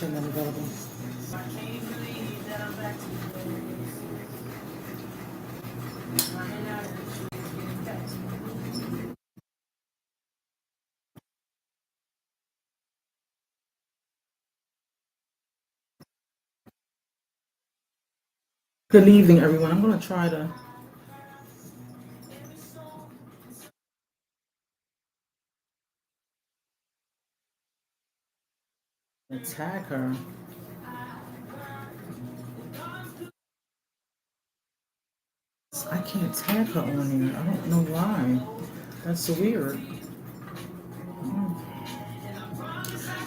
Available. Good evening, everyone. I'm going to try to tag her. I can't tag her on here. I don't know why. That's so weird.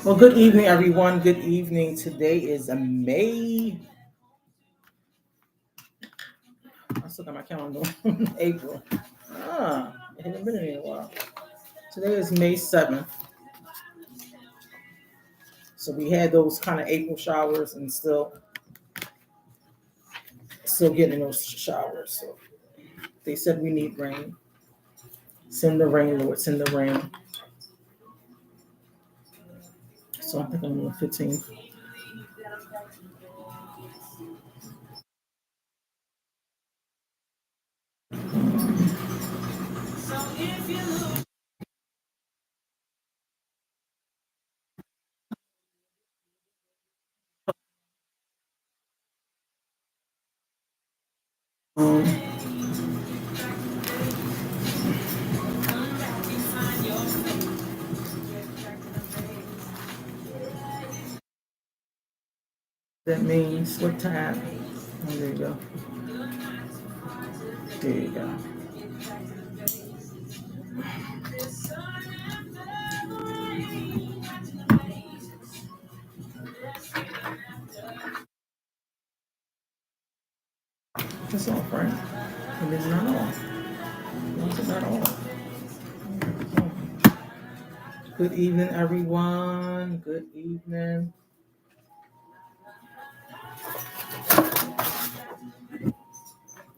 Well, good evening, everyone. Good evening. Today is a May. I still got my calendar. April. It hasn't been in a while. Today is May 7th. So we had those kind of April showers and still getting those showers. So they said we need rain. Send the rain, Lord. Send the rain. So I think I'm on the 15th. Um, that means what time? Oh, there you go. There you go. It's off, right? And it's not off. Why is it not off? Good evening, everyone. Good evening.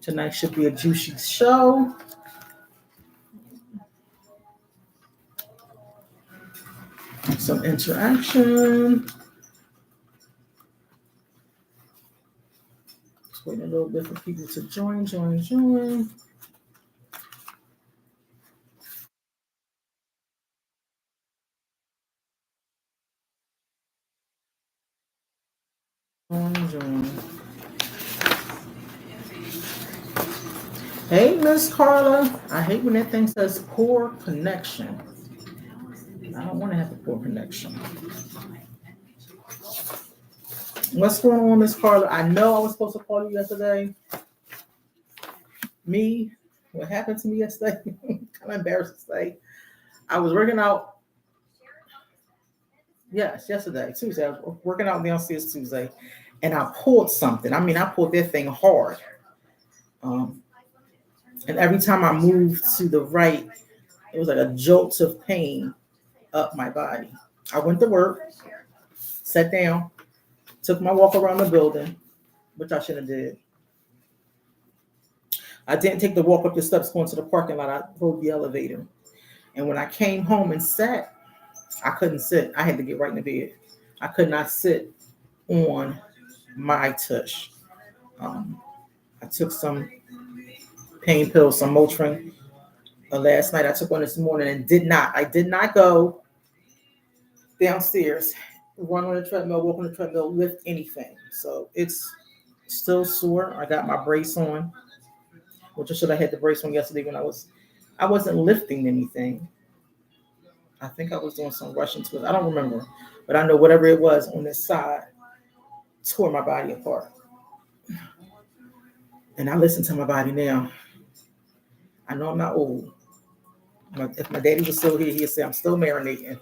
Tonight should be a juicy show. Some interaction. Just waiting a little bit for people to join. Join. Hey, Miss Carla. I hate when that thing says poor connection. I don't want to have a poor connection. What's going on, Miss Carla? I know I was supposed to call you yesterday. Me, what happened to me yesterday? Kind of embarrassed to say. I was working out. Yes, yesterday, Tuesday. I was working out downstairs Tuesday, and I pulled something. I mean, I pulled that thing hard. Um, and every time I moved to the right, it was like a jolt of pain up my body. I went to work, sat down, took my walk around the building, which I should have did. I didn't take the walk up the steps going to the parking lot. I rode the elevator. And when I came home and sat, I couldn't sit. I had to get right in the bed. I could not sit on my tush. I took some pain pills, some Motrin. Last night I took one this morning and I did not go downstairs, run on the treadmill, walk on the treadmill, lift anything. So it's still sore. I got my brace on, which I should have had the brace on yesterday when I wasn't lifting anything. I think I was doing some Russian twist. I don't remember, but I know whatever it was on this side tore my body apart. And I listen to my body now. I know I'm not old. If my daddy was still here, he'd say I'm still marinating.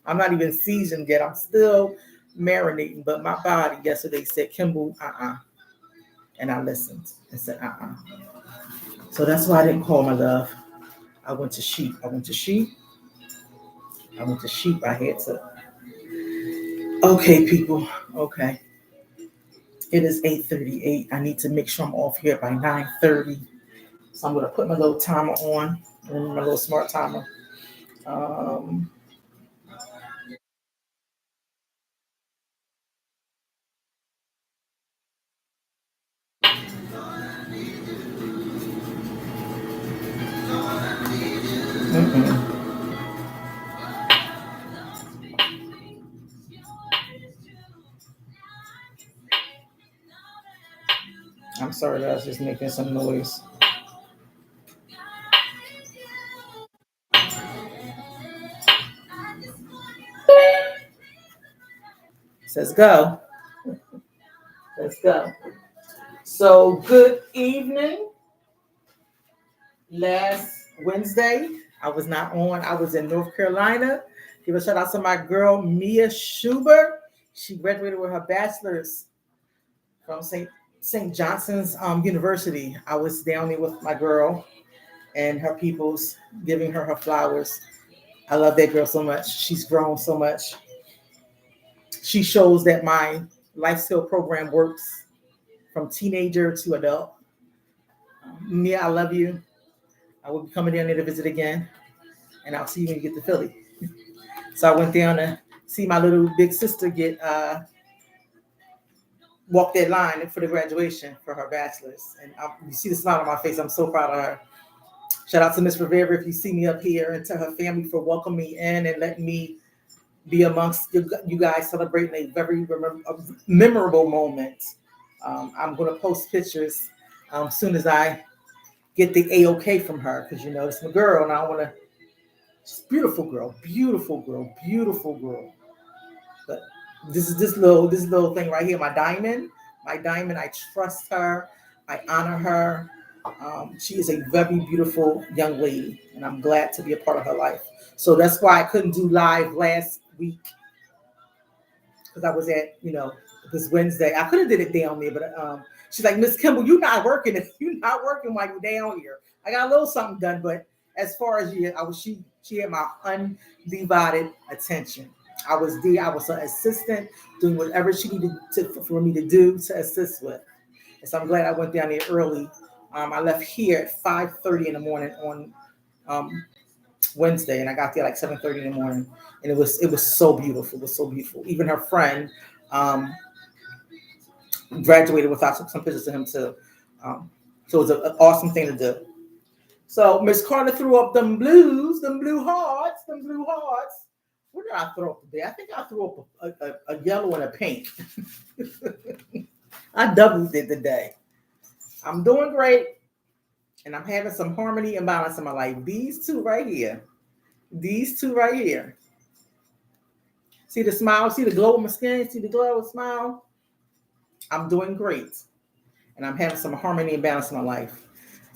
I'm not even seasoned yet. I'm still marinating. But my body yesterday said, Kimble, and I listened and said, So that's why I didn't call my love. I went to sheep. I went to sheep. I had to. Okay, people. Okay. It is 8:38. I need to make sure I'm off here by 9:30. So I'm going to put my little timer on, my little smart timer. Um, I'm sorry, that I was just making some noise. Says go. Let's go. So good evening. Last Wednesday, I was not on. I was in North Carolina. Give a shout out to my girl Mia Schubert. She graduated with her bachelor's from St. Johnson's University. I was down there with my girl and her peoples, giving her flowers. I love that girl so much. She's grown so much. She shows that my life skill program works from teenager to adult. Mia, I love you. I will be coming down there to visit again, and I'll see you when you get to Philly. So I went down to see my little big sister get walk that line for the graduation for her bachelor's, and you see the smile on my face. I'm so proud of her. Shout out to Miss Rivera if you see me up here, and to her family for welcoming me in and letting me be amongst you guys celebrating a very memorable moment. I'm going to post pictures as soon as I get the A-OK from her, because you know it's my girl, and I want to. She's a beautiful girl, beautiful girl, beautiful girl. But this is this little thing right here, my diamond. My diamond. I trust her. I honor her. She is a very beautiful young lady, and I'm glad to be a part of her life. So that's why I couldn't do live last week, because I was at, this Wednesday. I could have did it down there, but she's like, Miss Kimble, you're not working. You're not working while you're down here. I got a little something done, but as far as she had my undivided attention. I was her assistant, doing whatever she needed for me to do to assist with. And so I'm glad I went down there early. I left here at 5:30 in the morning on Wednesday, and I got there like 7:30 in the morning, and it was so beautiful. It was so beautiful. Even her friend graduated with us. I took some pictures of him too. So it was an awesome thing to do. So Miss Carter threw up them blues, them blue hearts. What did I throw up today? I think I threw up a yellow and a pink. I doubled it today. I'm doing great, and I'm having some harmony and balance in my life. These two right here. See the smile? See the glow of my skin? See the glow of the smile? I'm doing great, and I'm having some harmony and balance in my life.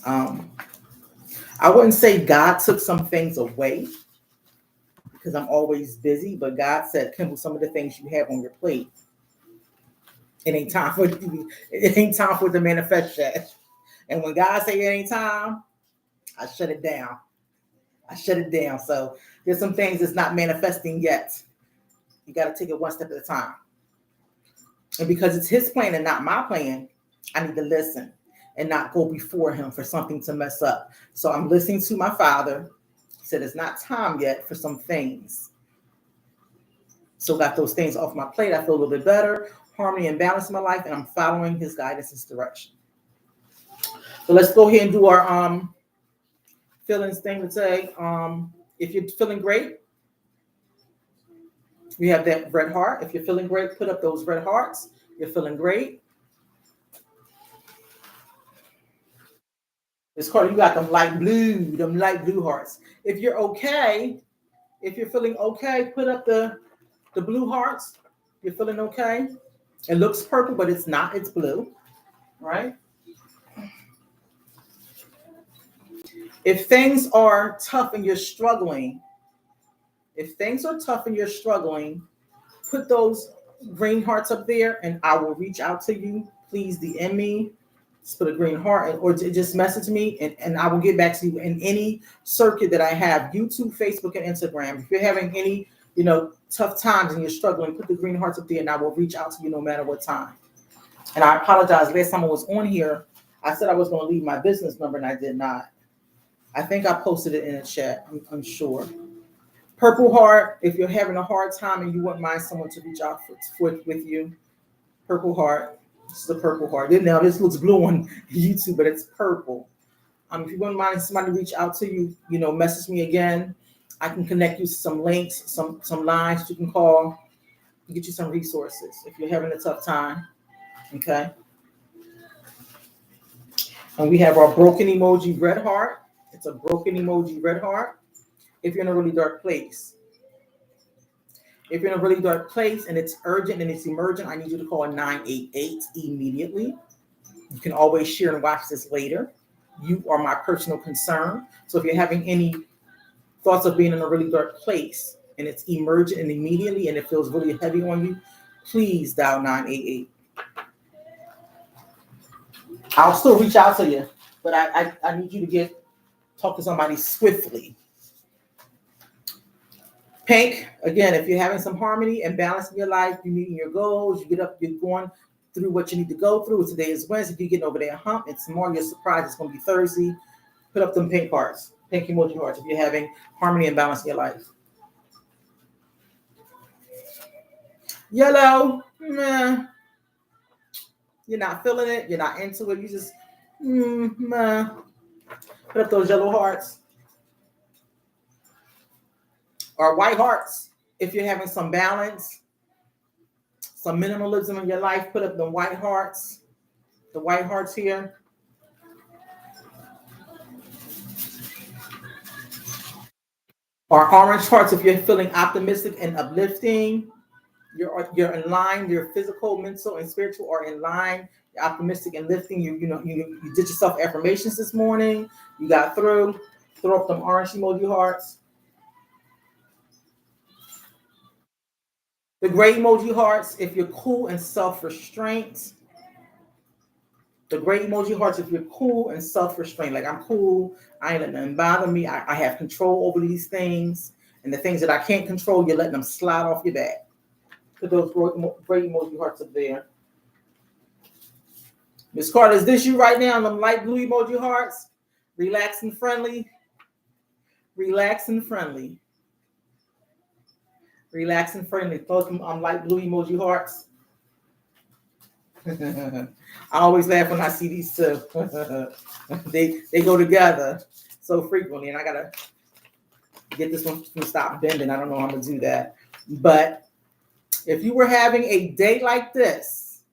I wouldn't say God took some things away, because I'm always busy, but God said, Kimble, some of the things you have on your plate, it ain't time for it to manifest yet. And when God say it ain't time, I shut it down. So there's some things that's not manifesting yet. You got to take it one step at a time. And because it's his plan and not my plan, I need to listen and not go before him for something to mess up. So I'm listening to my Father. He said it's not time yet for some things. So got those things off my plate. I feel a little bit better, harmony and balance in my life, and I'm following his guidance, his direction. So let's go ahead and do our feelings thing today. If you're feeling great, we have that red heart. If you're feeling great, put up those red hearts. You're feeling great. It's called, you got them light blue hearts. If you're okay, if you're feeling okay, put up the blue hearts. You're feeling okay. It looks purple, but it's not. It's blue, right? If things are tough and you're struggling, put those green hearts up there, and I will reach out to you. Please DM me. Just put a green heart, or just message me, and I will get back to you in any circuit that I have: YouTube, Facebook, and Instagram. If you're having any, tough times and you're struggling, put the green hearts up there, and I will reach out to you no matter what time. And I apologize. Last time I was on here, I said I was going to leave my business number, and I did not. I think I posted it in the chat. I'm unsure. Purple heart. If you're having a hard time and you wouldn't mind someone to reach out with you, purple heart. This is the purple heart. Now this looks blue on YouTube, but it's purple. If you wouldn't mind somebody reach out to you, message me again. I can connect you to some links, some lines you can call, get you some resources if you're having a tough time. Okay. And we have our broken emoji red heart. It's a broken emoji red heart. If you're in a really dark place. If you're in a really dark place and it's urgent and it's emergent, I need you to call 988 immediately. You can always share and watch this later. You are my personal concern. So if you're having any thoughts of being in a really dark place and it's emergent and immediately and it feels really heavy on you, please dial 988. I'll still reach out to you, but I need you to talk to somebody swiftly. Pink, again, if you're having some harmony and balance in your life, you're meeting your goals, you get up, you're going through what you need to go through. Today is Wednesday. If you're getting over that hump, it's tomorrow, you're surprised it's going to be Thursday. Put up them pink hearts, pink emoji hearts, if you're having harmony and balance in your life. Yellow, meh. You're not feeling it. You're not into it. You just, meh. Put up those yellow hearts. Or white hearts, if you're having some balance, some minimalism in your life, put up the white hearts. The white hearts here. Or orange hearts, if you're feeling optimistic and uplifting. You're in line. Your physical, mental, and spiritual are in line. You're optimistic and lifting. You did yourself affirmations this morning. You got through. Throw up them orange emoji hearts. The gray emoji hearts, if you're cool and self-restraint. The gray emoji hearts, if you're cool and self-restraint. Like, I'm cool. I ain't letting them bother me. I have control over these things. And the things that I can't control, you're letting them slide off your back. Put those gray emoji hearts up there. Miss Carter, is this you right now? Them light blue emoji hearts. Relax and friendly. Relax and friendly. Relax and friendly. Throw some light blue emoji hearts. I always laugh when I see these two. they go together so frequently, and I gotta get this one to stop bending. I don't know how to do that. But if you were having a day like this,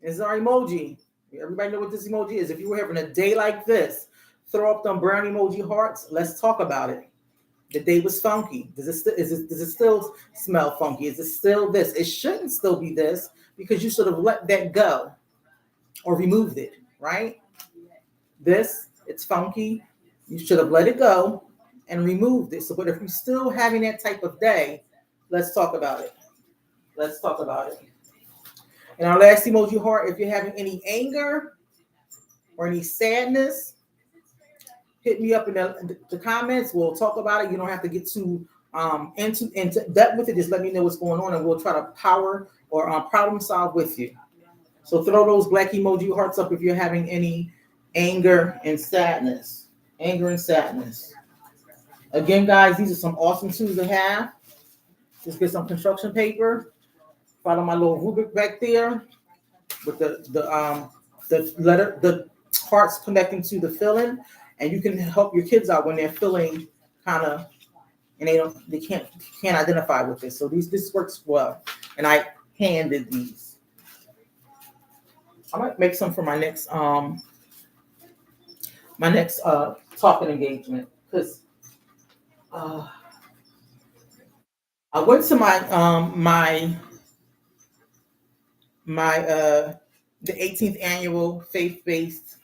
it's our emoji. Everybody know what this emoji is. If you were having a day like this, throw up them brown emoji hearts. Let's talk about it. The day was funky. Does it still smell funky? Is it still this? It shouldn't still be this because you sort of let that go or removed it, right? This, it's funky. You should have let it go and removed it. So, but if you're still having that type of day, let's talk about it. Let's talk about it. And our last emoji heart, if you're having any anger or any sadness, hit me up in the comments. We'll talk about it. You don't have to get too into depth with it. Just let me know what's going on, and we'll try to power or problem solve with you. So throw those black emoji hearts up if you're having any anger and sadness. Anger and sadness. Again, guys, these are some awesome tools to have. Just get some construction paper. Follow my little rubric back there with the hearts connecting to the filling. And you can help your kids out when they're feeling kind of, and they can't identify with this. So this works well. And I handed these. I might make some for my next talking engagement, because I went to the 18th annual faith-based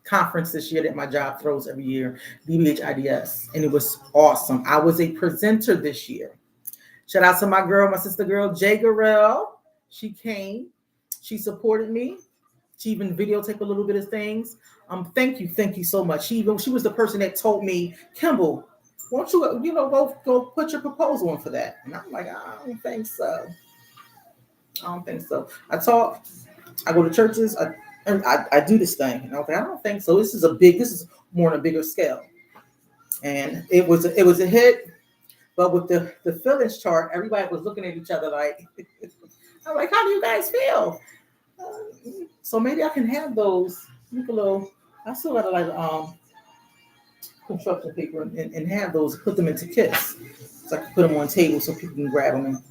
conference this year that my job throws every year, DBHIDS, and it was awesome. I was a presenter this year. Shout out to my sister girl, Jay Garrell. She came. She supported me. She even videotaped a little bit of things. Thank you so much. She was the person that told me, Kimble, won't you go put your proposal in for that? And I'm like, I don't think so. I talk. I go to churches. I do this thing. And I was like, I don't think so. This is more on a bigger scale. And it was a hit. But with the feelings chart, everybody was looking at each other like, I'm like, how do you guys feel? So maybe I can have those, make a little. I still got to like construction paper and have those, put them into kits. So I can put them on tables so people can grab them.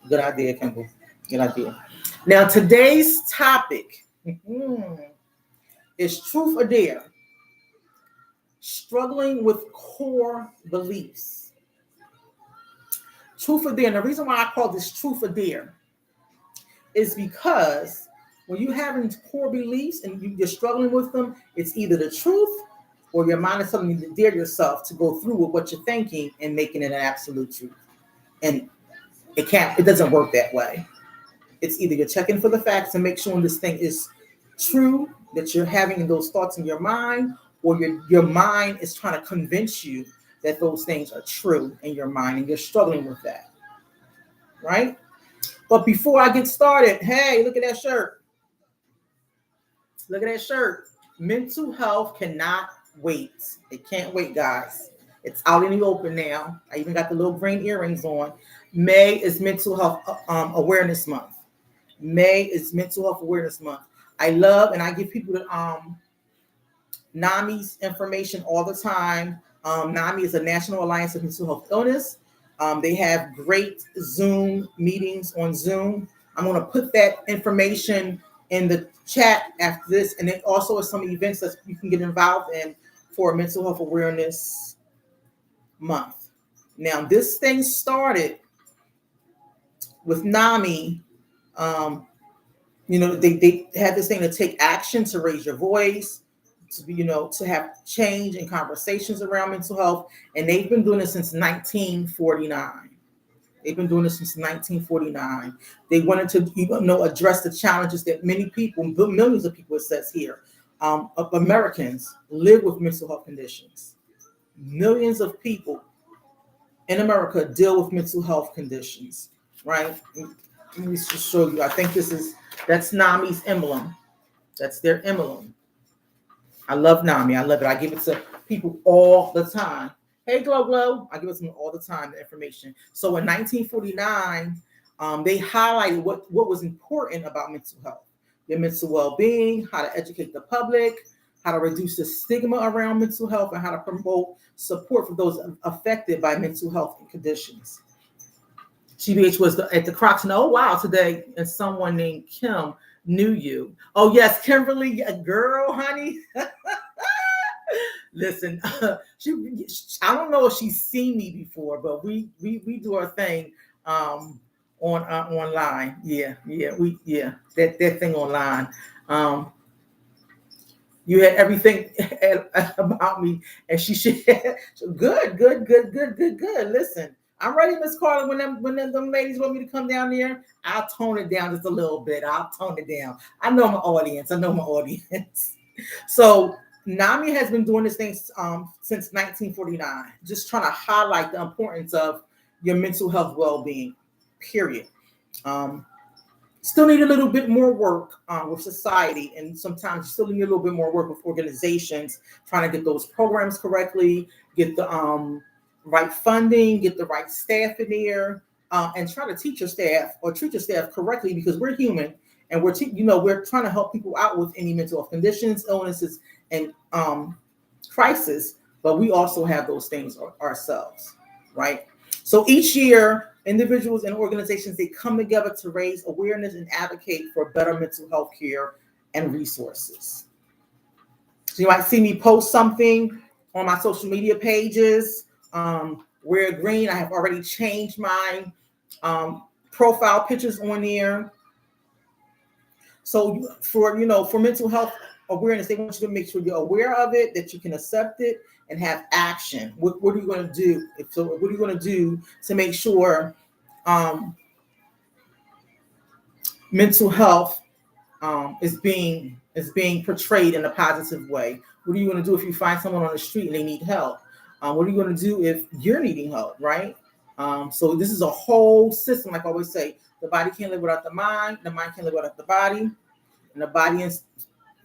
Good idea, Kimble. Good idea. Now today's topic is truth or dare. Struggling with core beliefs. Truth or dare. And the reason why I call this truth or dare is because when you having core beliefs and you're struggling with them, it's either the truth or your mind is telling you to dare yourself to go through with what you're thinking and making it an absolute truth. And it doesn't work that way. It's either you're checking for the facts and make sure this thing is true, that you're having those thoughts in your mind, or your mind is trying to convince you that those things are true in your mind and you're struggling with that. Right? But before I get started, hey, look at that shirt. Look at that shirt. Mental health cannot wait. It can't wait, guys. It's out in the open now. I even got the little green earrings on. May is Mental Health Awareness Month. May is Mental Health Awareness Month. I love and I give people the NAMI's information all the time. NAMI is a National Alliance of Mental Health Illness. They have great Zoom meetings on Zoom. I'm going to put that information in the chat after this. And then also some events that you can get involved in for Mental Health Awareness Month. Now, this thing started with NAMI. They had this thing to take action, to raise your voice, to have change and conversations around mental health. And they've been doing it since 1949. They've been doing this since 1949. They wanted to, address the challenges that many people, millions of people, it says here, of Americans live with mental health conditions. Millions of people in America deal with mental health conditions, right? Let me just show you. I think that's NAMI's emblem. That's their emblem. I love NAMI. I love it. I give it to people all the time. Hey, Glow. I give it to them all the time, the information. So in 1949, they highlighted what was important about mental health, their mental well-being, how to educate the public, how to reduce the stigma around mental health, and how to promote support for those affected by mental health conditions. GBH was at the Crocs. And oh, wow, today, and someone named Kim knew you. Oh, yes, Kimberly, a girl, honey. Listen, I don't know if she's seen me before, but we do our thing online. That thing online. You had everything about me, and she shared. Good. Listen, I'm ready, Miss Carla. When them ladies want me to come down there, I'll tone it down just a little bit. I'll tone it down. I know my audience. So NAMI has been doing this thing since 1949, just trying to highlight the importance of your mental health well-being, period. Still need a little bit more work with society, and sometimes you still need a little bit more work with organizations, trying to get those programs correctly, get the right funding, get the right staff in there, and try to teach your staff or treat your staff correctly, because we're human and we're trying to help people out with any mental health conditions, illnesses, and crisis, but we also have those things ourselves, right? So each year, individuals and organizations, they come together to raise awareness and advocate for better mental health care and resources. So you might see me post something on my social media pages. We're green. I have already changed my profile pictures on there. So for mental health awareness, they want you to make sure you're aware of it, that you can accept it, and have action. What are you going to do? What are you going to do to make sure mental health is being portrayed in a positive way? What are you going to do if you find someone on the street and they need help? What are you going to do if you're needing help, right? So this is a whole system. Like I always say, the body can't live without the mind can't live without the body, and the body and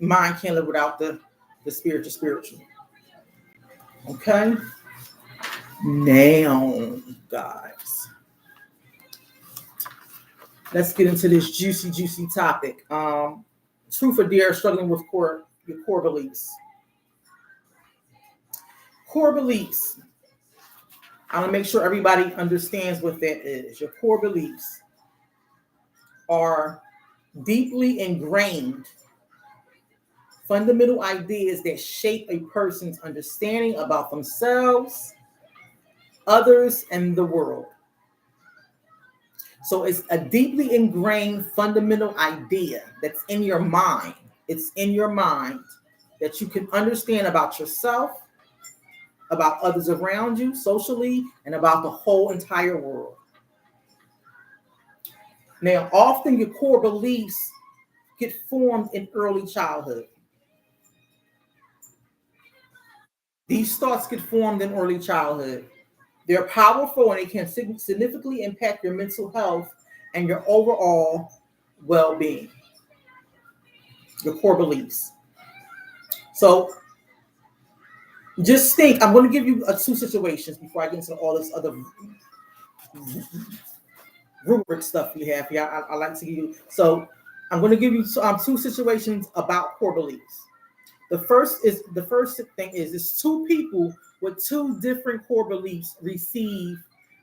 mind can't live without the spiritual. Okay? Now, guys, let's get into this juicy topic. Truth or dare, struggling with core your core beliefs. Core beliefs. I want to make sure everybody understands what that is. Your core beliefs are deeply ingrained fundamental ideas that shape a person's understanding about themselves, others, and the world. So it's a deeply ingrained fundamental idea that's in your mind. It's in your mind that you can understand about yourself, about others around you socially, and about the whole entire world. Now, often your core beliefs get formed in early childhood. These thoughts get formed in early childhood. They're powerful and they can significantly impact your mental health and your overall well-being. Your core beliefs. So just think, I'm going to give you two situations before I get into all this other rubric stuff we have here. I like to give you. So I'm going to give you two situations about core beliefs. The first thing is two people with two different core beliefs receive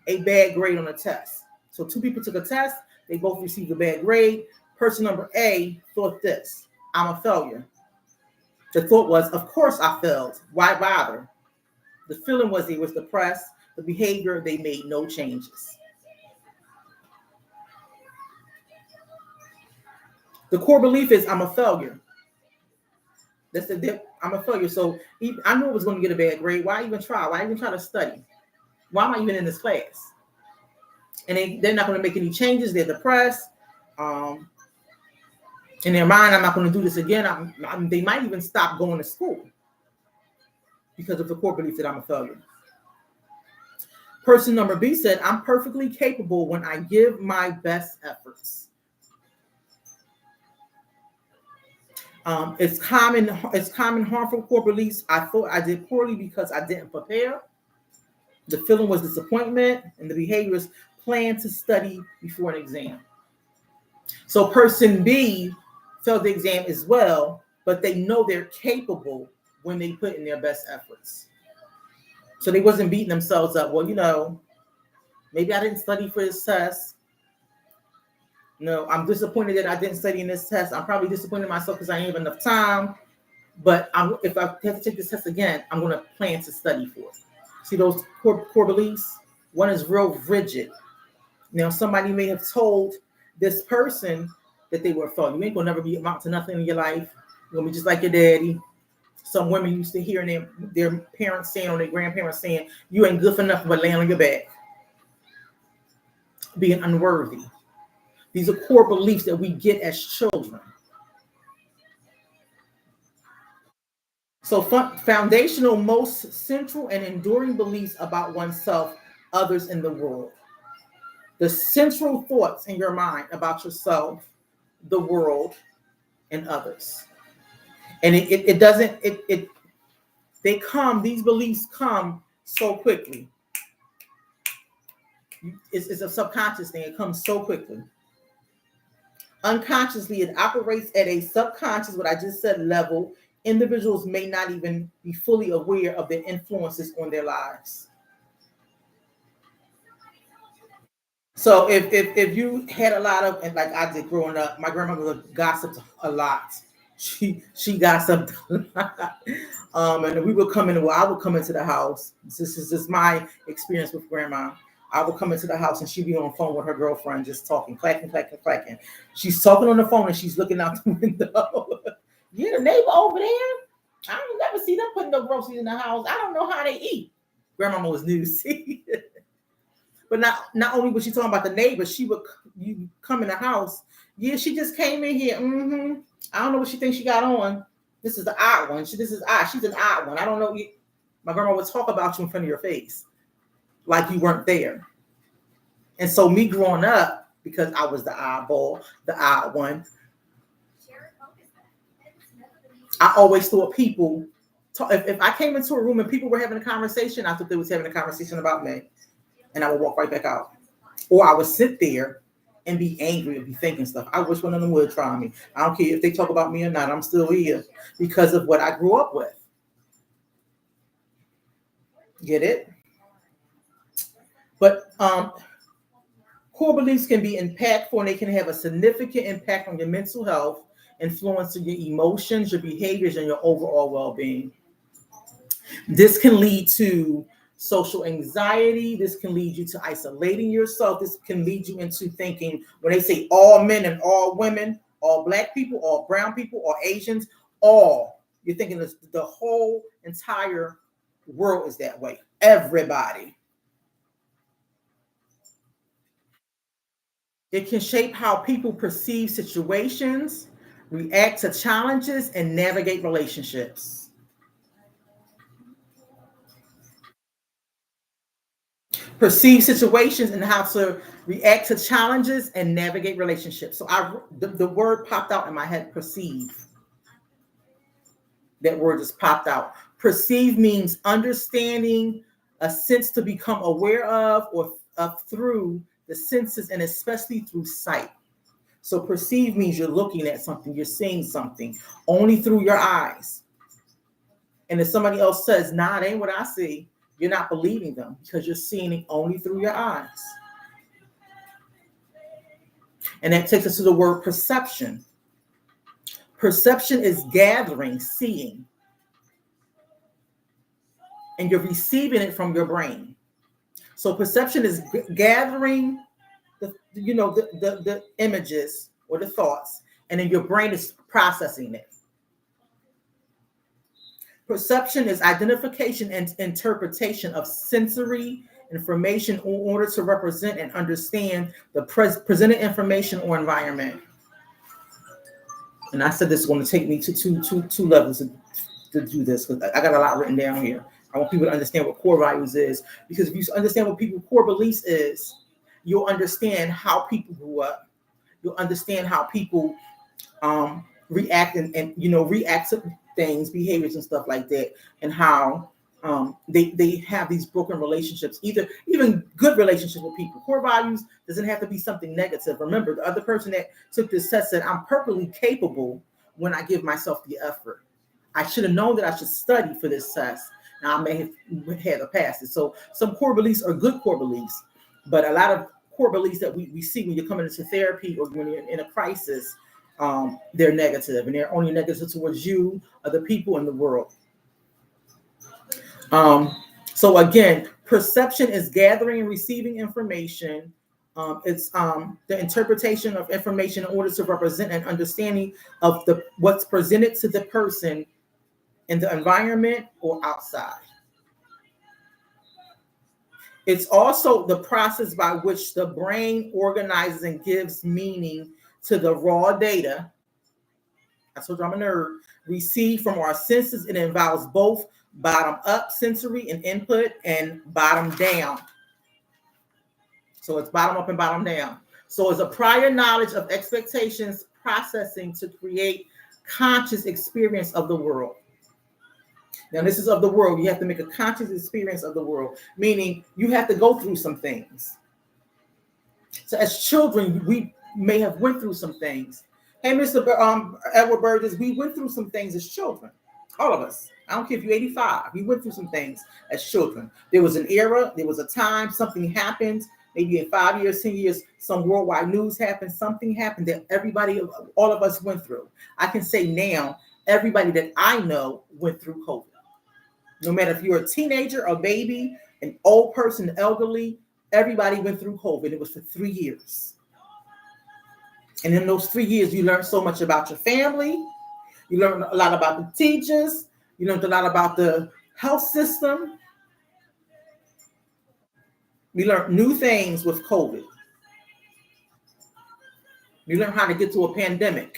a bad grade on a test. So two people took a test, they both received a bad grade. Person number A thought this: I'm a failure. The thought was, of course I failed. Why bother? The feeling was he was depressed. The behavior, they made no changes. The core belief is I'm a failure. That's the dip. I'm a failure. So I knew I was going to get a bad grade. Why even try? Why even try to study? Why am I even in this class? And they're not going to make any changes. They're depressed. In their mind, I'm not going to do this again. They might even stop going to school because of the core belief that I'm a failure. Person number B said, I'm perfectly capable when I give my best efforts. It's common harmful core beliefs. I thought I did poorly because I didn't prepare. The feeling was disappointment, and the behaviors plan to study before an exam. So person B failed the exam as well, but they know they're capable when they put in their best efforts. So they wasn't beating themselves up. Well, maybe I didn't study for this test. No, I'm disappointed that I didn't study in this test. I'm probably disappointed in myself because I ain't have enough time. But if I have to take this test again, I'm going to plan to study for it. See those core beliefs? One is real rigid. Now, somebody may have told this person that they were a failure. You ain't going to never amount to nothing in your life. You're going to be just like your daddy. Some women used to hear their parents saying or their grandparents saying, you ain't good for nothing but laying on your back. Being unworthy. These are core beliefs that we get as children. So foundational, most central and enduring beliefs about oneself, others, in the world. The central thoughts in your mind about yourself, the world, and others. And these beliefs come so quickly. It's a subconscious thing. It comes so quickly. Unconsciously, it operates at a subconscious, what I just said, level. Individuals may not even be fully aware of their influences on their lives. So if you had a lot of, and like I did growing up, my grandmother gossiped a lot. She gossiped a lot. And we would come in, I would come into the house. This is just my experience with grandma. I would come into the house and she'd be on the phone with her girlfriend, just talking, clacking. She's talking on the phone and she's looking out the window. Yeah, the neighbor over there, I don't never see them putting no groceries in the house. I don't know how they eat. Grandmama was new to see. But not only was she talking about the neighbor, you come in the house. Yeah, she just came in here. I don't know what she thinks she got on. This is the odd one. She's an odd one. I don't know. My grandma would talk about you in front of your face like you weren't there. And so me growing up, because I was the oddball, the odd one, I always thought people, if I came into a room and people were having a conversation, I thought they was having a conversation about me. And I would walk right back out. Or I would sit there and be angry and be thinking stuff. I wish one of them would try me. I don't care if they talk about me or not. I'm still here because of what I grew up with. Get it? But core beliefs can be impactful and they can have a significant impact on your mental health, influencing your emotions, your behaviors, and your overall well-being. This can lead to social anxiety. This can lead you to isolating yourself. This can lead you into thinking, when they say all men and all women, all black people, all brown people, all Asians, all, you're thinking the whole entire world is that way. Everybody. It can shape how people perceive situations, react to challenges, and navigate relationships. Perceive situations and how to react to challenges and navigate relationships. So the word popped out in my head, perceive. That word just popped out. Perceive means understanding, a sense to become aware of or through the senses, and especially through sight. So perceive means you're looking at something, you're seeing something only through your eyes. And if somebody else says, nah, it ain't what I see, you're not believing them because you're seeing it only through your eyes. And that takes us to the word perception. Perception is gathering, seeing, and you're receiving it from your brain. So perception is gathering the images or the thoughts, and then your brain is processing it. Perception is identification and interpretation of sensory information in order to represent and understand the presented information or environment. And I said this is going to take me to two levels to do this, because I got a lot written down here. I want people to understand what core values is, because if you understand what people's core beliefs is, you'll understand how people grew up. You'll understand how people react and react to things, behaviors and stuff like that, and how they have these broken relationships, even good relationships with people. Core values doesn't have to be something negative. Remember, the other person that took this test said, I'm perfectly capable when I give myself the effort. I should have known that I should study for this test. Now I may have had to pass it. So some core beliefs are good core beliefs, but a lot of core beliefs that we see when you're coming into therapy or when you're in a crisis, they're negative, and they're only negative towards you, other people in the world. So again, perception is gathering and receiving information. It's the interpretation of information in order to represent an understanding of what's presented to the person in the environment or outside. It's also the process by which the brain organizes and gives meaning to the raw data. I told you I'm a nerd. Received from our senses. It involves both bottom up sensory and input and bottom down. So it's bottom up and bottom down. So it's a prior knowledge of expectations processing to create conscious experience of the world. Now, this is of the world. You have to make a conscious experience of the world, meaning you have to go through some things. So as children, we may have went through some things. Hey, Mr. Edward Burgess, we went through some things as children. All of us. I don't care if you're 85. We went through some things as children. There was an era. There was a time. Something happened. Maybe in 5 years, 10 years, some worldwide news happened. Something happened that all of us went through. I can say now, everybody that I know went through COVID. No matter if you're a teenager, a baby, an old person, elderly, everybody went through COVID. It was for 3 years. And in those 3 years, you learned so much about your family. You learned a lot about the teachers. You learned a lot about the health system. We learned new things with COVID. We learned how to get to a pandemic.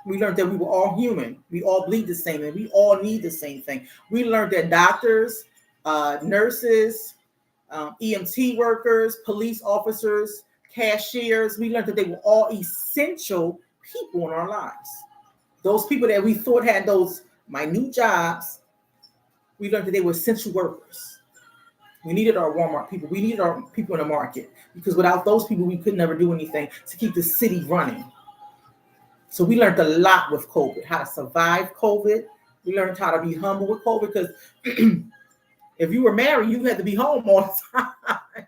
We learned that we were all human. We all bleed the same, and we all need the same thing. We learned that doctors, nurses, EMT workers, police officers, cashiers, we learned that they were all essential people in our lives. Those people that we thought had those minute jobs, we learned that they were essential workers. We needed our Walmart people. We needed our people in the market, because without those people, we could never do anything to keep the city running. So we learned a lot with COVID, how to survive COVID. We learned how to be humble with COVID, because if you were married, you had to be home all the time.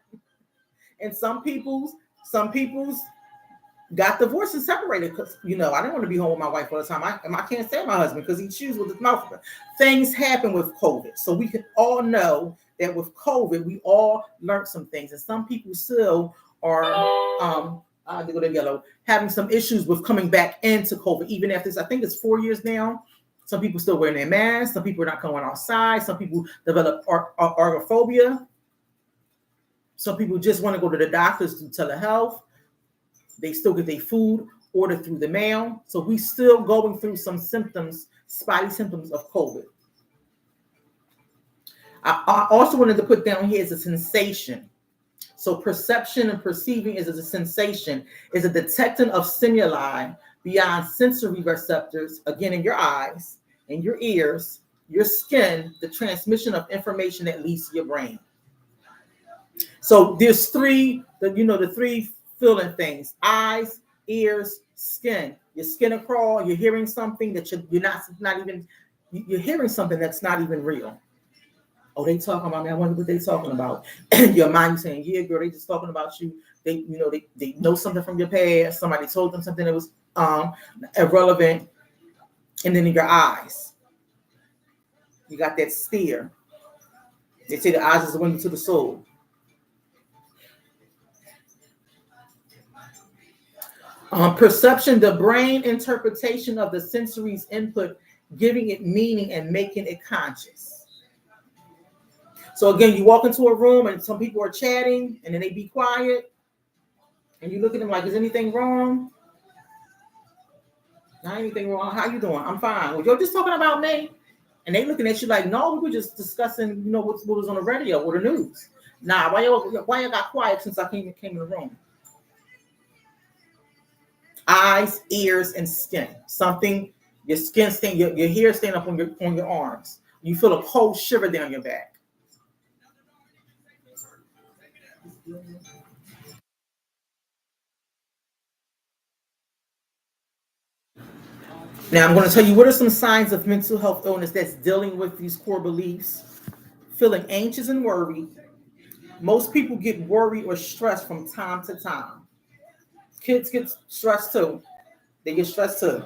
And some people's got divorced and separated because, I didn't want to be home with my wife all the time. I can't stand my husband because he chews with his mouth. Things happen with COVID. So we can all know that with COVID, we all learned some things. And some people still are, I go to yellow, having some issues with coming back into COVID, even after this. I think it's 4 years now. Some people still wearing their masks. Some people are not going outside. Some people develop agoraphobia. Some people just want to go to the doctors through telehealth. They still get their food ordered through the mail. So we still going through some symptoms, spotty symptoms of COVID. I also wanted to put down here is a sensation. So perception and perceiving is a sensation, is a detecting of stimuli beyond sensory receptors, again, in your eyes, in your ears, your skin, the transmission of information that leads to your brain. So there's the three feeling things: eyes, ears, skin. Your skin will crawl. You're hearing something that you're hearing something that's not even real. Oh, they talking about me. I wonder what they talking about. Your mind saying, yeah, girl, they just talking about you. They know something from your past. Somebody told them something that was irrelevant. And then in your eyes, you got that stare. They say the eyes is the window to the soul. Perception, the brain interpretation of the sensory's input, giving it meaning and making it conscious. So again, you walk into a room and some people are chatting and then they be quiet and you look at them like, is anything wrong? Not anything wrong. How you doing? I'm fine. Well, you're just talking about me. And they looking at you like, no, we were just discussing, what was on the radio or the news. Nah, why you got quiet since I came in the room? Eyes, ears, and skin. Something, your skin stand, your hair stand up on your arms. You feel a cold shiver down your back. Now I'm going to tell you what are some signs of mental health illness that's dealing with these core beliefs. Feeling anxious and worried. Most people get worried or stressed from time to time. Kids get stressed too. They get stressed too.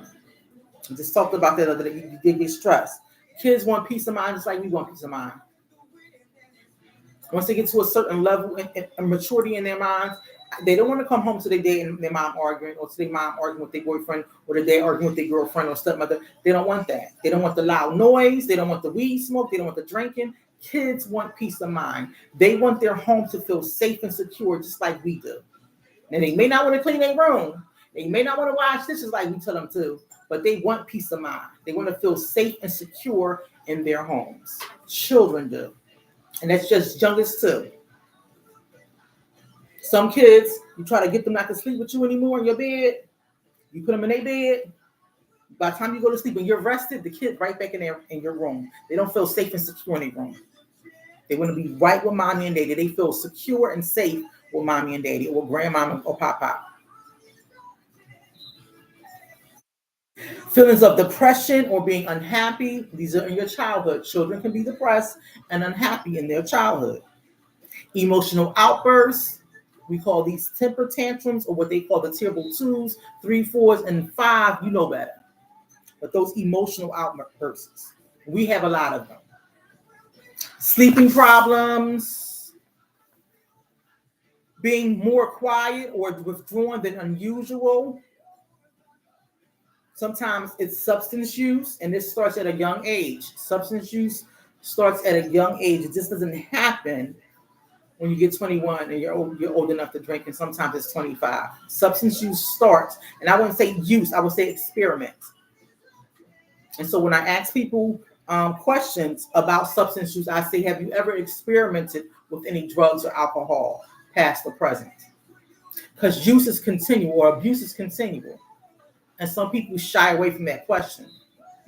I just talked about that other day. They get stressed. Kids want peace of mind just like we want peace of mind. Once they get to a certain level and maturity in their minds, they don't want to come home to their dad and their mom arguing, or to their mom arguing with their boyfriend, or their dad arguing with their girlfriend or stepmother. They don't want that. They don't want the loud noise. They don't want the weed smoke. They don't want the drinking. Kids want peace of mind. They want their home to feel safe and secure, just like we do. And they may not want to clean their room. They may not want to wash dishes like we tell them to, but they want peace of mind. They want to feel safe and secure in their homes. Children do. And that's just youngest too. Some kids, you try to get them not to sleep with you anymore in your bed. You put them in their bed. By the time you go to sleep and you're rested, the kid right back in your room. They don't feel safe and secure in their room. They want to be right with mommy and daddy. They feel secure and safe with mommy and daddy, or grandmama or papa. Feelings of depression or being unhappy. These are in your childhood. Children can be depressed and unhappy in their childhood. Emotional outbursts. We call these temper tantrums, or what they call the terrible 2s, 3, 4s, and 5. You know better. But those emotional outbursts, we have a lot of them. Sleeping problems, being more quiet or withdrawn than unusual. Sometimes it's substance use, and this starts at a young age. Substance use starts at a young age. It just doesn't happen when you get 21 and you're old enough to drink, and sometimes it's 25. Substance use starts, and I wouldn't say use, I would say experiment. And so when I ask people questions about substance use, I say, have you ever experimented with any drugs or alcohol, past or present? Because use is continual, or abuse is continual. And some people shy away from that question,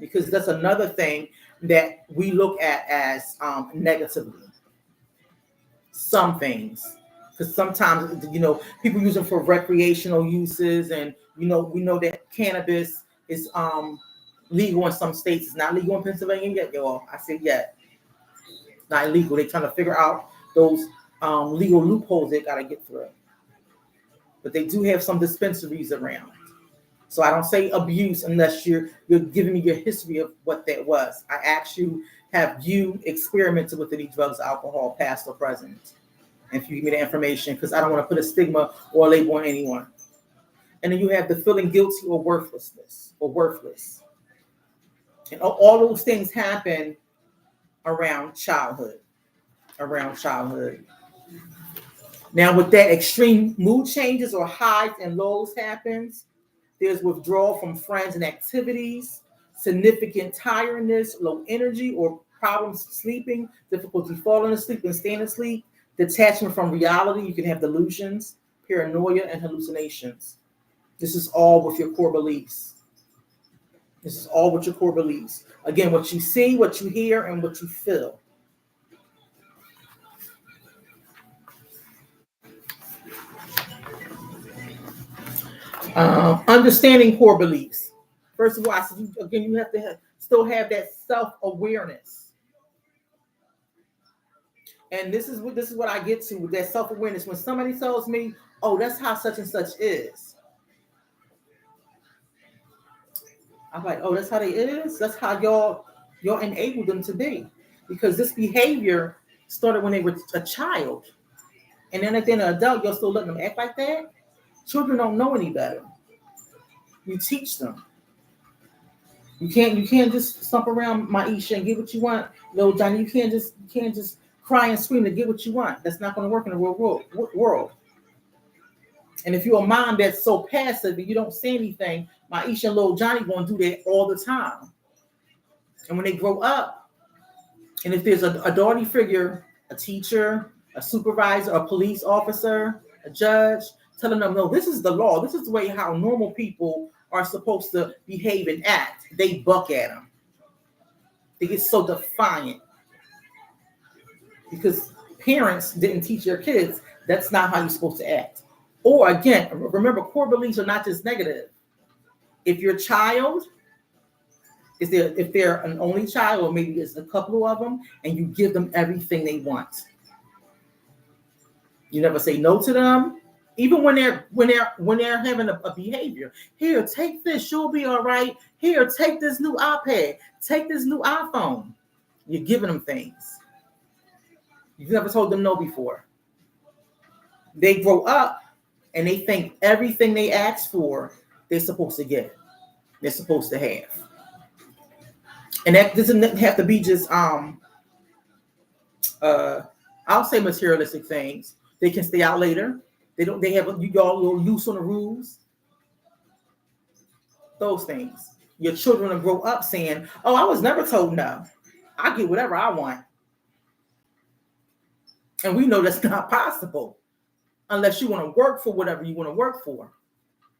because that's another thing that we look at as negatively. some things, because sometimes people use them for recreational uses, and we know that cannabis is legal in some states. It's not legal in Pennsylvania yet, y'all. I say yet, it's not illegal. They're trying to figure out those legal loopholes they got to get through. But they do have some dispensaries around. So I don't say abuse unless you're giving me your history of what that was. I ask you, have you experimented with any drugs, alcohol, past or present? And if you give me the information, because I don't want to put a stigma or a label on anyone. And then you have the feeling guilty or worthlessness or worthless. And all those things happen around childhood. Now, with that, extreme mood changes or highs and lows happens. There's withdrawal from friends and activities, significant tiredness, low energy or problems sleeping, difficulty falling asleep and staying asleep, detachment from reality. You can have delusions, paranoia, and hallucinations. This is all with your core beliefs. Again, what you see, what you hear, and what you feel. Understanding core beliefs. First of all, I said, you have to still have that self-awareness. And this is what I get to with that self-awareness. When somebody tells me, oh, that's how such and such is. I'm like, oh, that's how they is? That's how y'all enabled them to be. Because this behavior started when they were a child. And then at the end of adult, you're still letting them act like that? Children don't know any better. You teach them. You can't just stomp around Maisha and get what you want. No, Johnny, you can't just cry and scream to get what you want. That's not going to work in the real world. And if you're a mom that's so passive and you don't say anything, Maisha and little Johnny going to do that all the time. And when they grow up, and if there's a authority figure, a teacher, a supervisor, a police officer, a judge, telling them, no, this is the law. This is the way how normal people are supposed to behave and act. They buck at them. They get so defiant because parents didn't teach their kids that's not how you're supposed to act. Or again, remember, core beliefs are not just negative. If your child if they're an only child, or maybe it's a couple of them, and you give them everything they want, you never say no to them. Even when they're having a behavior, here, take this, you'll be all right. Here, take this new iPad, take this new iPhone. You're giving them things. You've never told them no before. They grow up and they think everything they ask for, they're supposed to get. They're supposed to have. And that doesn't have to be just I'll say materialistic things. They can stay out later. They have you all a little loose on the rules. Those things. Your children will grow up saying, oh, I was never told no. I get whatever I want. And we know that's not possible unless you want to work for whatever you want to work for.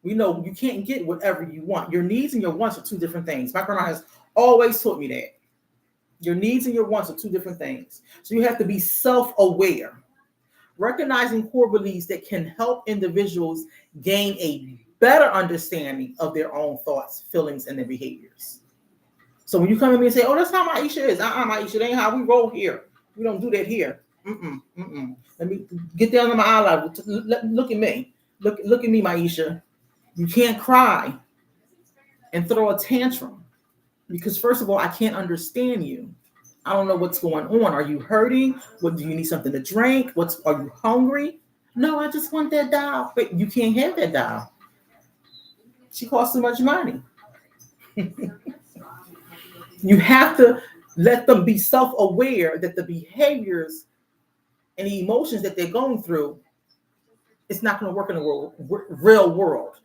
We know you can't get whatever you want. Your needs and your wants are two different things. My grandma has always taught me that. Your needs and your wants are two different things. So you have to be self-aware. Recognizing core beliefs that can help individuals gain a better understanding of their own thoughts, feelings, and their behaviors. So when you come to me and say, oh, that's how Maisha is. Maisha, that ain't how we roll here. We don't do that here. Let me get down to my eye level. Look at me. Look at me, Maisha. You can't cry and throw a tantrum because, first of all, I can't understand you. I don't know what's going on. Are you hurting? What, do you need something to drink? Are you hungry? No, I just want that doll. But you can't have that doll. She costs too much money. You have to let them be self-aware that the behaviors and the emotions that they're going through, it's not going to work in the real world.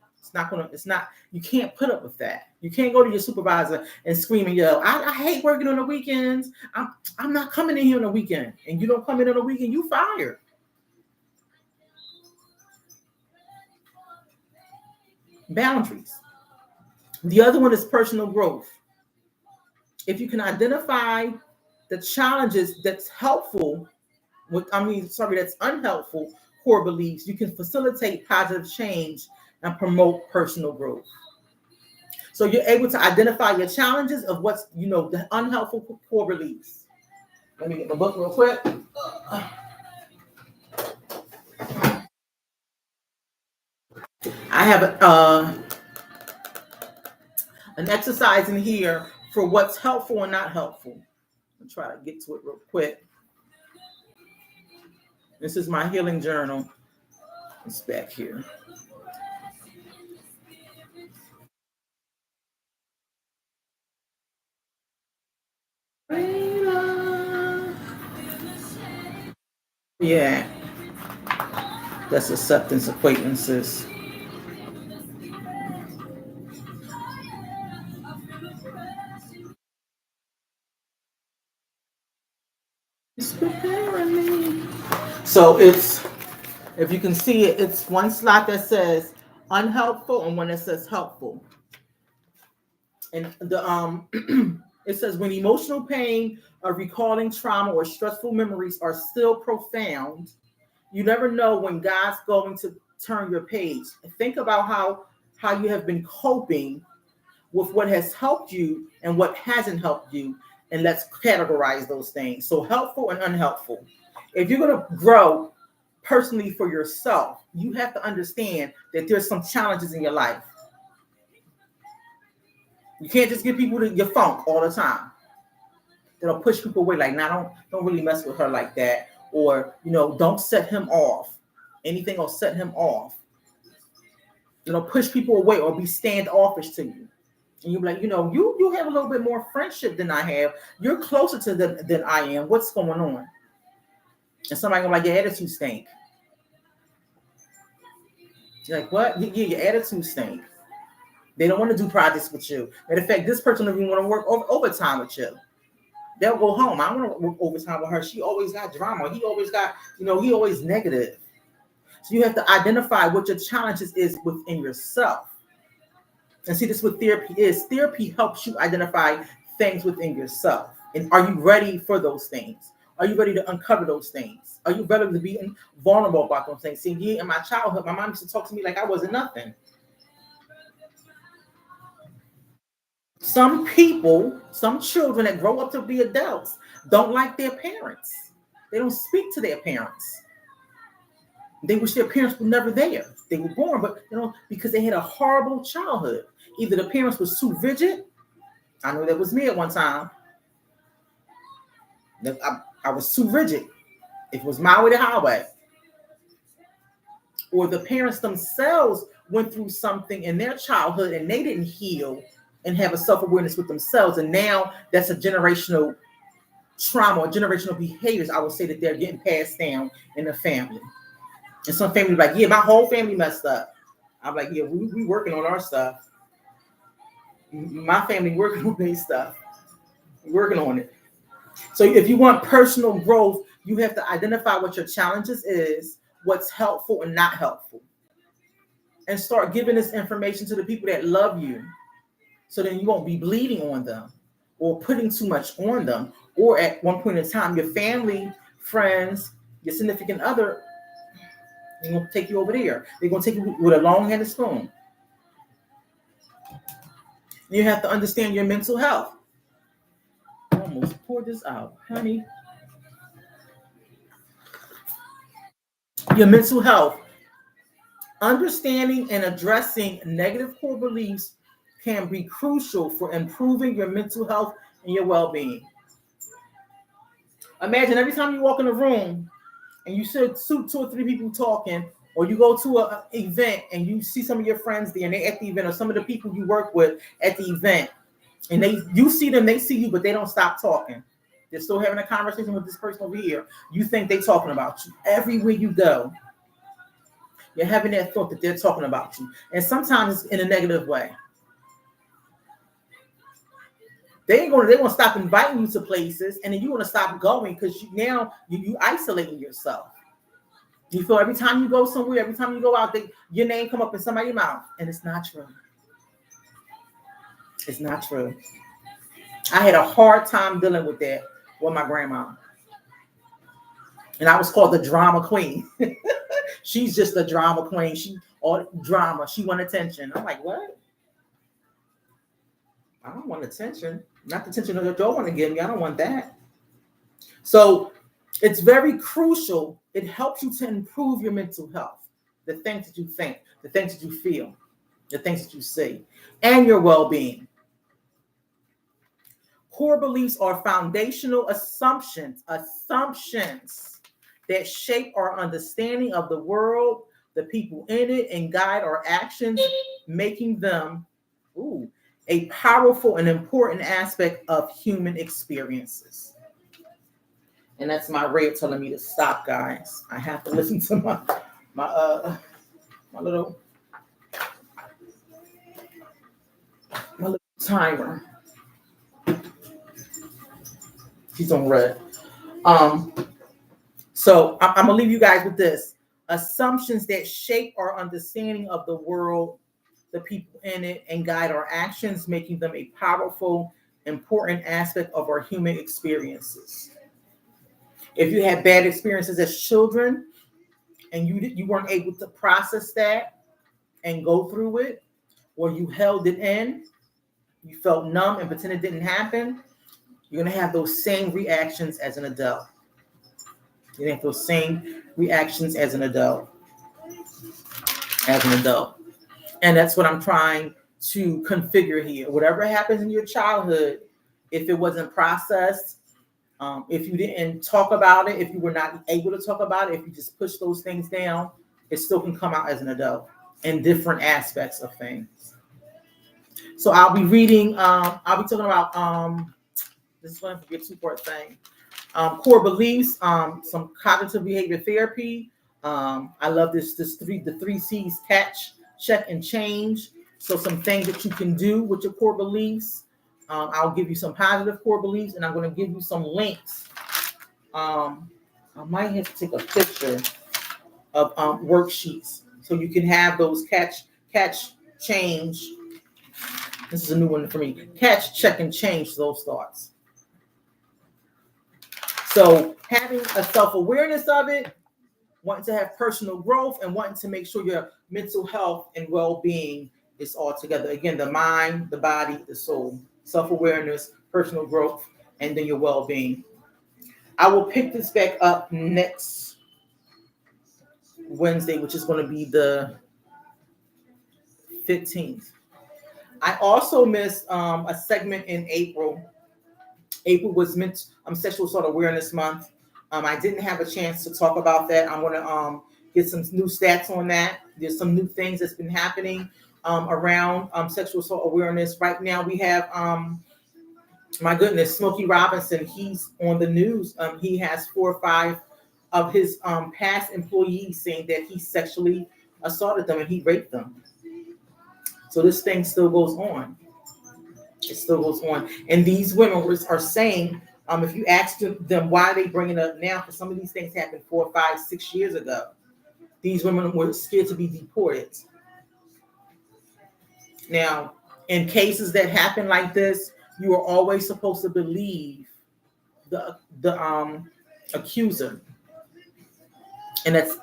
You can't put up with that. You can't go to your supervisor and scream and yell, I hate working on the weekends. I'm not coming in here on the weekend. And you don't come in on the weekend, you fired. Boundaries. The other one is personal growth. If you can identify the challenges that's helpful that's unhelpful core beliefs, you can facilitate positive change and promote personal growth. So you're able to identify your challenges of what's, the unhelpful core beliefs. Let me get the book real quick. I have an exercise in here for what's helpful and not helpful. I'll try to get to it real quick. This is my healing journal. It's back here. Yeah, that's acceptance acquaintances. It's preparing me. So it's, if you can see it, it's one slot that says unhelpful and one that says helpful. And the it says when emotional pain or recalling trauma or stressful memories are still profound, you never know when God's going to turn your page. Think about how you have been coping with what has helped you and what hasn't helped you, and let's categorize those things. So helpful and unhelpful. If you're going to grow personally for yourself, you have to understand that there's some challenges in your life. You can't just give people your funk all the time. That'll push people away. Like, nah, don't really mess with her like that. Or, don't set him off. Anything will set him off. Push people away or be standoffish to you. And you'll be like, you have a little bit more friendship than I have. You're closer to them than I am. What's going on? And somebody gonna be like, your attitude stink. You're like, what? Yeah, your attitude stink. They don't want to do projects with you. Matter of fact, this person doesn't even want to work overtime with you. They'll go home. I don't want to work overtime with her. She always got drama. He always got, he always negative. So you have to identify what your challenges is within yourself. And see, this is what therapy is. Therapy helps you identify things within yourself. And are you ready for those things? Are you ready to uncover those things? Are you ready to be vulnerable about those things? See, in my childhood, my mom used to talk to me like I wasn't nothing. Some people, some children that grow up to be adults don't like their parents. They don't speak to their parents. They wish their parents were never there. They were born, but because they had a horrible childhood. Either the parents was too rigid. I know that was me at one time. I was too rigid. It was my way, the highway. Or the parents themselves went through something in their childhood and they didn't heal and have a self-awareness with themselves. And now that's a generational trauma or generational behaviors, I would say, that they're getting passed down in the family. And some families like, yeah, my whole family messed up. I'm like, yeah, we working on our stuff. My family working on their stuff. We're working on it. So if you want personal growth, you have to identify what your challenges is, what's helpful and not helpful. And start giving this information to the people that love you. So then you won't be bleeding on them or putting too much on them. Or at one point in time, your family, friends, your significant other, they're going to take you over there. They're going to take you with a long-handed spoon. You have to understand your mental health. I almost poured this out, honey. Your mental health. Understanding and addressing negative core beliefs can be crucial for improving your mental health and your well-being. Imagine every time you walk in a room and you see 2 or 3 people talking, or you go to an event and you see some of your friends there and they at the event, or some of the people you work with at the event, and you see them, they see you, but they don't stop talking. They're still having a conversation with this person over here. You think they're talking about you. Everywhere you go, you're having that thought that they're talking about you. And sometimes in a negative way. They're gonna stop inviting you to places, and then you're gonna stop going because now you isolating yourself. You feel every time you go somewhere, every time you go out, your name come up in somebody's mouth, and it's not true. It's not true. I had a hard time dealing with that with my grandma. And I was called the drama queen. She's just a drama queen. She all drama. She want attention. I'm like, what? I don't want attention. Not the attention that you don't want to give me. I don't want that. So it's very crucial. It helps you to improve your mental health. The things that you think, the things that you feel, the things that you say, and your well-being. Core beliefs are foundational assumptions that shape our understanding of the world, the people in it, and guide our actions, making them a powerful and important aspect of human experiences. And that's my red telling me to stop, guys. I have to listen to my little timer. She's on red. So I'm gonna leave you guys with this: assumptions that shape our understanding of the world, the people in it, and guide our actions, making them a powerful, important aspect of our human experiences. If you had bad experiences as children and you weren't able to process that and go through it, or you held it in, you felt numb and pretended it didn't happen, you're going to have those same reactions as an adult. You're going to have those same reactions as an adult. And that's what I'm trying to configure here. Whatever happens in your childhood, if it wasn't processed, if you didn't talk about it, if you were not able to talk about it, if you just push those things down, it still can come out as an adult in different aspects of things. So I'll be reading, I'll be talking about, this is going to be a two-part thing. Core beliefs, some cognitive behavior therapy. I love the 3 C's: catch, check, and change. So some things that you can do with your core beliefs. I'll give you some positive core beliefs, and I'm going to give you some links. I might have to take a picture of worksheets so you can have those catch, change. This is a new one for me. Catch, check, and change those thoughts. So having a self-awareness of it, wanting to have personal growth, and wanting to make sure your mental health and well-being is all together. Again, the mind, the body, the soul. Self-awareness, personal growth, and then your well-being. I will pick this back up next Wednesday, which is going to be the 15th. I also missed a segment in April. April was Sexual Assault Awareness Month. I didn't have a chance to talk about that. I'm going to get some new stats on that. There's some new things that's been happening around sexual assault awareness. Right now we have, my goodness, Smokey Robinson. He's on the news. He has 4 or 5 of his past employees saying that he sexually assaulted them and he raped them. So this thing still goes on. It still goes on. And these women are saying, if you ask them why they bring it up now, because some of these things happened 4, 5, 6 years ago. These women were scared to be deported. Now, in cases that happen like this, you are always supposed to believe the accuser. And that's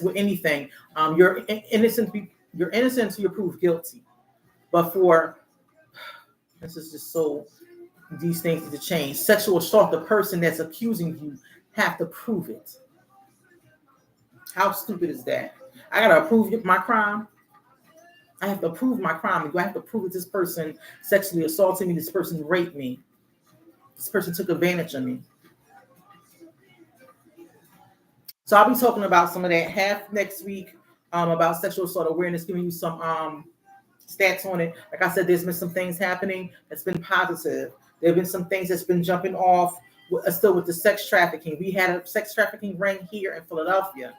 with anything. You're innocent until you're proved guilty. But this is just so, these things need to change. Sexual assault, the person that's accusing you have to prove it. How stupid is that? I gotta prove my crime. I have to prove my crime. Do I have to prove that this person sexually assaulted me? This person raped me. This person took advantage of me. So I'll be talking about some of that half next week about sexual assault awareness, giving you some stats on it. Like I said, there's been some things happening that's been positive. There have been some things that's been jumping off still with the sex trafficking. We had a sex trafficking ring here in Philadelphia,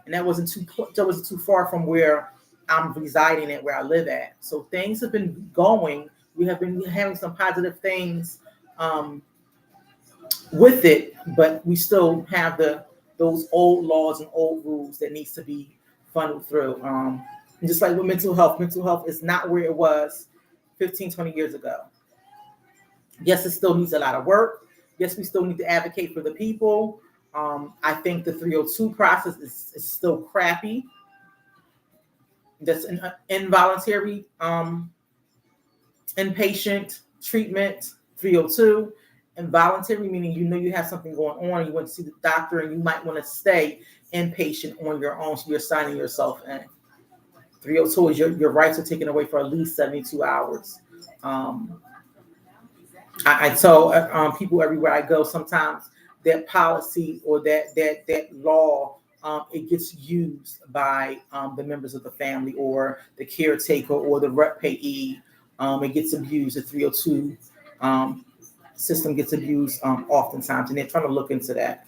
and that wasn't too far from where I'm residing at, where I live at. So things have been going. We have been having some positive things with it, but we still have those old laws and old rules that needs to be funneled through. And just like with mental health is not where it was 15, 20 years ago. Yes, it still needs a lot of work. Yes, we still need to advocate for the people. I think the 302 process is still crappy. That's an involuntary inpatient treatment. 302. Involuntary meaning you know you have something going on, you went to see the doctor, and you might want to stay inpatient on your own, so you're signing yourself in. 302 is your rights are taken away for at least 72 hours. I tell people everywhere I go, sometimes that policy or that law, it gets used by the members of the family or the caretaker or the rep payee. It gets abused. The 302 system gets abused oftentimes, and they're trying to look into that.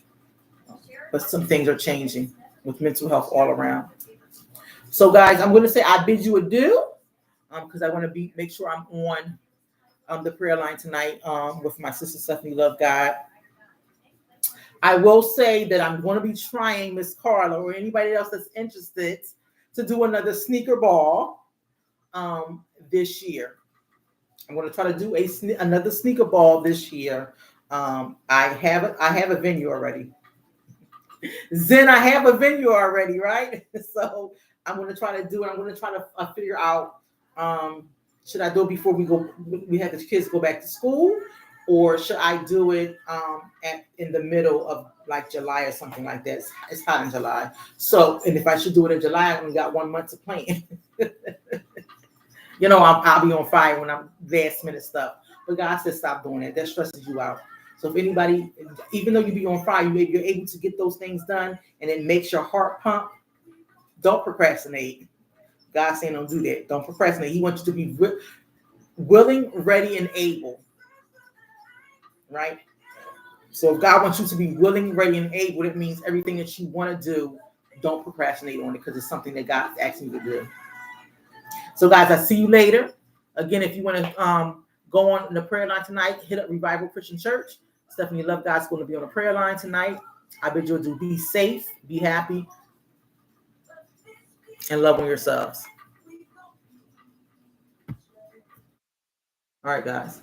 But some things are changing with mental health all around. So, guys, I'm going to say I bid you adieu because I want to make sure I'm on the prayer line tonight with my sister Stephanie Love God. I will say that I'm going to be trying Miss Carla or anybody else that's interested to do another sneaker ball this year. I'm going to try to do another sneaker ball this year. I have a venue already. Zen, I have a venue already, right? So I'm going to try to do it. I'm going to try to figure out. Should I do it before we have the kids go back to school, or should I do it in the middle of like July or something like that? It's hot in July. So, and if I should do it in July, I only got 1 month to plan. You know, I'll be on fire when I'm last minute stuff. But God said stop doing that. That stresses you out. So if anybody, even though you be on fire, you're able to get those things done and it makes your heart pump, don't procrastinate. God's saying don't do that. Don't procrastinate. He wants you to be willing, ready, and able. Right? So if God wants you to be willing, ready, and able, it means everything that you want to do, don't procrastinate on it because it's something that God's asking you to do. So guys, I see you later. Again, if you want to go on the prayer line tonight, hit up Revival Christian Church. Stephanie Love God's going to be on the prayer line tonight. I bid you to be safe, be happy, and love on yourselves. All right, guys.